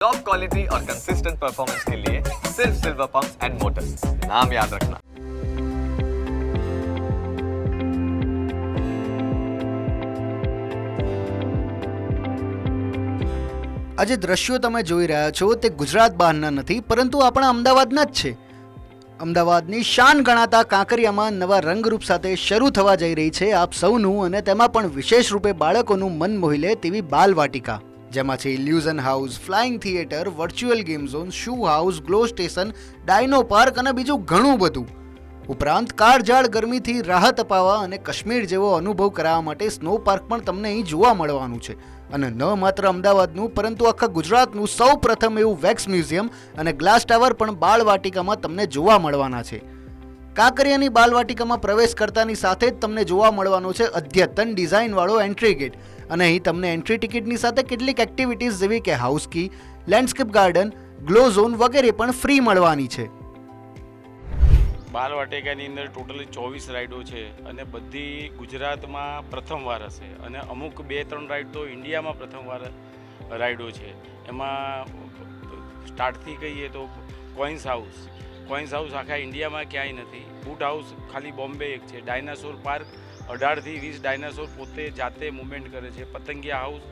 Top quality और consistent performance के लिए सिर्फ सिल्वर पंप्स एंड मोटर्स, नाम याद रखना। આજે દ્રશ્યો તમે જોઈ રહ્યા છો તે ગુજરાત બહારના નથી, પરંતુ આપણા અમદાવાદના જ છે. અમદાવાદની શાન ગણાતા કાંકરિયામાં નવા રંગરૂપ સાથે શરૂ થવા જઈ રહી છે આપ સૌનું, અને તેમાં પણ વિશેષ રૂપે બાળકોનું મન મોહી લે તેવી બાલવાટિકા, જેમાં છે illusion house, flying theatre, virtual game zone, shoe house, glow station, dino park અને બીજું ઘણું બધું. ઉપરાંત કાળઝાળ ગરમીથી રાહત અપાવવા અને કાશ્મીર જેવો અનુભવ કરાવવા માટે સ્નો પાર્ક પણ તમને અહીં જોવા મળવાનું છે. અને ન માત્ર અમદાવાદનું પરંતુ આખા ગુજરાતનું સૌ પ્રથમ એવું વેક્સ મ્યુઝિયમ અને ગ્લાસ ટાવર પણ બાળવાટિકામાં તમને જોવા મળવાના છે. કાંકરિયાની બાલવાટિકામાં પ્રવેશ કરતાની સાથે જ તમને જોવા મળવાનો છે અદ્યતન ડિઝાઇનવાળો એન્ટ્રી ગેટ, અને અહીં તમને એન્ટ્રી ટિકિટની સાથે કેટલીક એક્ટિવિટીઝ જેવી કે હાઉસ કી, લેન્ડસ્કેપ ગાર્ડન, ગ્લો ઝોન વગેરે પણ ફ્રી મળવાની છે. બાલવાટિકાની અંદર ટોટલી 24 રાઇડો છે અને બધી ગુજરાતમાં પ્રથમવાર હશે, અને અમુક 2-3 રાઇડ તો ઇન્ડિયામાં પ્રથમવાર રાઇડો છે. એમાં સ્ટાર્ટથી કહીએ તો કોઇન્સ હાઉસ આખા ઇન્ડિયામાં ક્યાંય નથી. બૂટ હાઉસ ખાલી બોમ્બે એક છે. ડાયનાસોર પાર્ક 18થી 20 ડાયનાસોર પોતે જાતે મૂવમેન્ટ કરે છે. પતંગિયા હાઉસ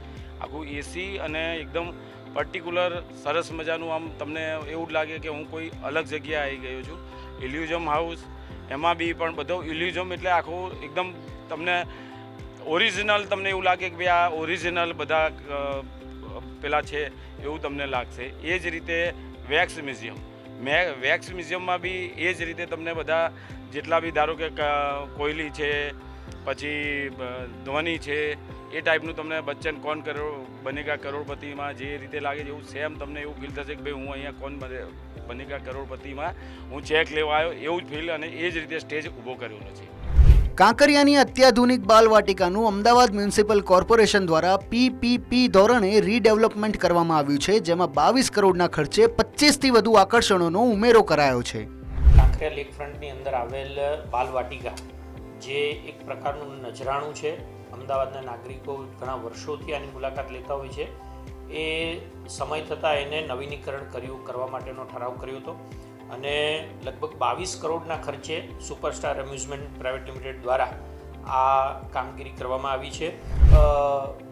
આખું એસી અને એકદમ પર્ટિક્યુલર સરસ મજાનું, આમ તમને એવું જ લાગે કે હું કોઈ અલગ જગ્યાએ આવી ગયો છું. ઇલ્યુઝમ હાઉસ, એમાં બી પણ બધો ઇલ્યુઝમ એટલે આખું એકદમ તમને ઓરિજિનલ, તમને એવું લાગે કે ભાઈ આ ઓરિજિનલ બધા પેલા છે એવું તમને લાગશે. એ જ રીતે વેક્સ મ્યુઝિયમમાં બી એ જ રીતે તમને બધા જેટલા બી ધારો કે કોહલી છે, પછી ધોની છે, એ ટાઈપનું તમને બચ્ચન કોણ બનેગા કરોડપતિમાં જે રીતે લાગે છે એવું સેમ તમને એવું ફીલ થશે કે ભાઈ હું અહીંયા કોણ બનેગા કરોડપતિમાં હું ચેક લેવા આવ્યો એવું જ ફીલ, અને એ જ રીતે સ્ટેજ ઊભો કરેલો છે. કાંકરિયાની અત્યાધુનિક બાલવાટિકાનું અમદાવાદ મ્યુનિસિપલ કોર્પોરેશન દ્વારા PPP ધોરણે રીડેવલપમેન્ટ કરવામાં આવ્યું છે, જેમાં 22 કરોડના ખર્ચે 25થી વધુ આકર્ષણોનો ઉમેરો કરાયો છે. કાંકરિયા લેકફ્રન્ટની અંદર આવેલ બાલવાટિકા જે એક પ્રકારનું નજરાણું છે. અમદાવાદના નાગરિકો ઘણા વર્ષોથી આની મુલાકાત લેતા હોય છે. એ સમય થતાં એને નવીનીકરણ કરવા માટેનો ઠરાવ કર્યો હતો, અને લગભગ 22 કરોડના ખર્ચે સુપરસ્ટાર એમ્યુઝમેન્ટ પ્રાઇવેટ લિમિટેડ દ્વારા આ કામગીરી કરવામાં આવી છે.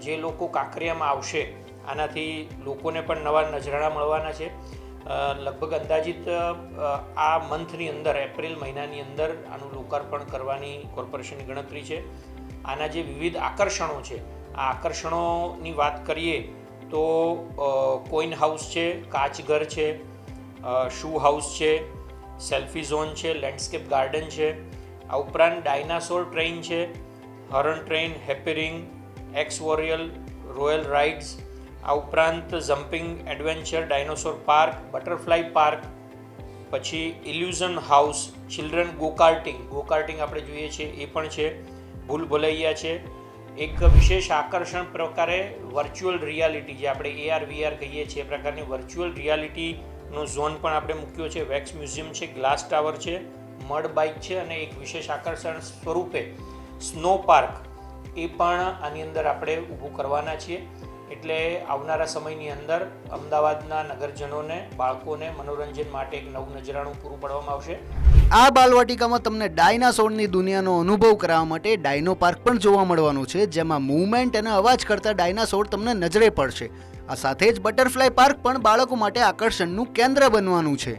જે લોકો કાંકરિયામાં આવશે આનાથી લોકોને પણ નવા નજરાણા મળવાના છે. લગભગ અંદાજિત આ મંથની અંદર, એપ્રિલ મહિનાની અંદર આનું લોકાર્પણ કરવાની કોર્પોરેશનની ગણતરી છે. આના જે વિવિધ આકર્ષણો છે, આ આકર્ષણોની વાત કરીએ તો કોઇન હાઉસ છે, કાચઘર છે, શૂ હાઉસ છે, સેલ્ફી ઝોન છે, લેન્ડસ્કેપ ગાર્ડન છે. આ ઉપરાંત ડાયનાસોર ટ્રેન છે, હરણ ટ્રેન, હેપી રિંગ, એક્સ વોરિયલ, રોયલ રાઇડ્સ. આ ઉપરાંત jumping adventure, dinosaur park, butterfly park, પછી ઇલ્યુઝન હાઉસ, ચિલ્ડ્રન ગોકાર્ટિંગ આપણે જોઈએ છીએ એ પણ છે, ભૂલ ભુલૈયા છે. એક વિશેષ આકર્ષણ પ્રકારે વર્ચ્યુઅલ રિયાલિટી, જે આપણે AR/VR કહીએ છીએ, એ પ્રકારની વર્ચ્યુઅલ રિયાલિટીનો ઝોન પણ આપણે મૂક્યો છે. વેક્સ મ્યુઝિયમ છે, ગ્લાસ ટાવર છે, મડ બાઇક છે, અને એક વિશેષ આકર્ષણ સ્વરૂપે સ્નો પાર્ક એ પણ આની અંદર આપણે ઊભું કરવાના છીએ. એટલે આવનારા સમયની અંદર અમદાવાદના નગરજનોને, બાળકોને મનોરંજન માટે એક નવું નજરાણું પૂરું પાડવામાં આવશે. આ બાલવાટિકામાં તમને ડાયનાસોરની દુનિયાનો અનુભવ કરાવવા માટે ડાયનો પાર્ક પણ જોવા મળવાનું છે, જેમાં મૂવમેન્ટ અને અવાજ કરતા ડાયનાસોર તમને નજરે પડશે. આ સાથે જ બટરફ્લાય પાર્ક પણ બાળકો માટે આકર્ષણનું કેન્દ્ર બનવાનું છે.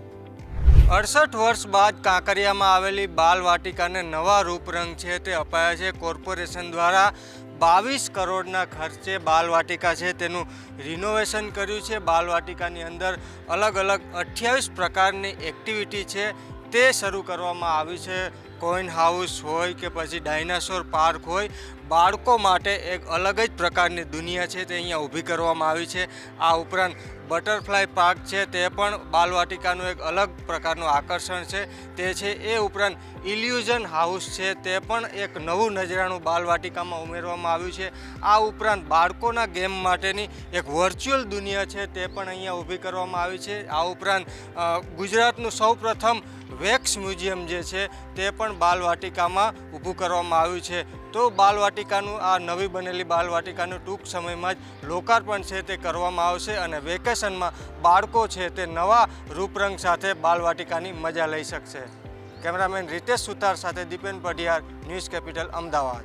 68 વર્ષ બાદ કાંકરિયામાં આવેલી બાલવાટિકાને નવા રૂપરંગ છે તે અપાયા છે. કોર્પોરેશન દ્વારા 22 કરોડના ખર્ચે બાલવાટિકા છે તેનું રિનોવેશન કર્યું છે. બાલવાટિકાની અંદર અલગ અલગ 28 પ્રકારની એક્ટિવિટી છે તે શરૂ કરવામાં આવી છે. કોઇન હાઉસ હોય કે પછી ડાયનાસોર પાર્ક હોય, બાળકો માટે એક અલગ જ પ્રકારની દુનિયા છે તે અહીંયા ઊભી કરવામાં આવી છે. આ ઉપરાંત બટરફ્લાય પાર્ક છે તે પણ બાલવાટિકાનું એક અલગ પ્રકારનું આકર્ષણ છે તે છે. એ ઉપરાંત ઇલ્યુઝન હાઉસ છે તે પણ એક નવું નજરાણું બાલવાટિકામાં ઉમેરવામાં આવ્યું છે. આ ઉપરાંત બાળકોના ગેમ માટેની એક વર્ચ્યુઅલ દુનિયા છે તે પણ અહીંયા ઊભી કરવામાં આવી છે. આ ઉપરાંત ગુજરાતનું સૌપ્રથમ વેક્સ મ્યુઝિયમ જે છે તે પણ બાલવાટિકામાં ઊભું કરવામાં આવ્યું છે. તો બાલવાટિકાનું આ નવી બનેલી બાલવાટિકાનું ટૂંક સમયમાં જ લોકાર્પણ છે તે કરવામાં આવશે અને વેકેશનમાં બાળકો છે તે નવા રૂપરંગ સાથે બાલવાટિકાની મજા લઈ શકશે. કેમેરામેન રીતેશ સુતાર સાથે દીપેન પઢિયાર, ન્યૂઝ કેપિટલ, અમદાવાદ.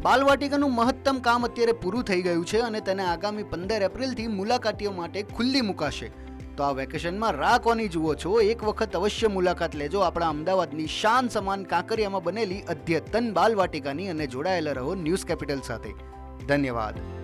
બાલવાટિકાનું મહત્તમ કામ અત્યારે પૂરું થઈ ગયું છે અને તેને આગામી 15 એપ્રિલથી મુલાકાતીઓ માટે ખુલ્લી મુકાશે. તો આ વેકેશનમાં રાહ કોની જુઓ છો? એક વખત અવશ્ય મુલાકાત લેજો આપણા અમદાવાદની શાન સમાન કાંકરિયામાં બનેલી અદ્યતન બાલવાટિકાની અને જોડાયેલા રહો ન્યૂઝ કેપિટલ સાથે. ધન્યવાદ.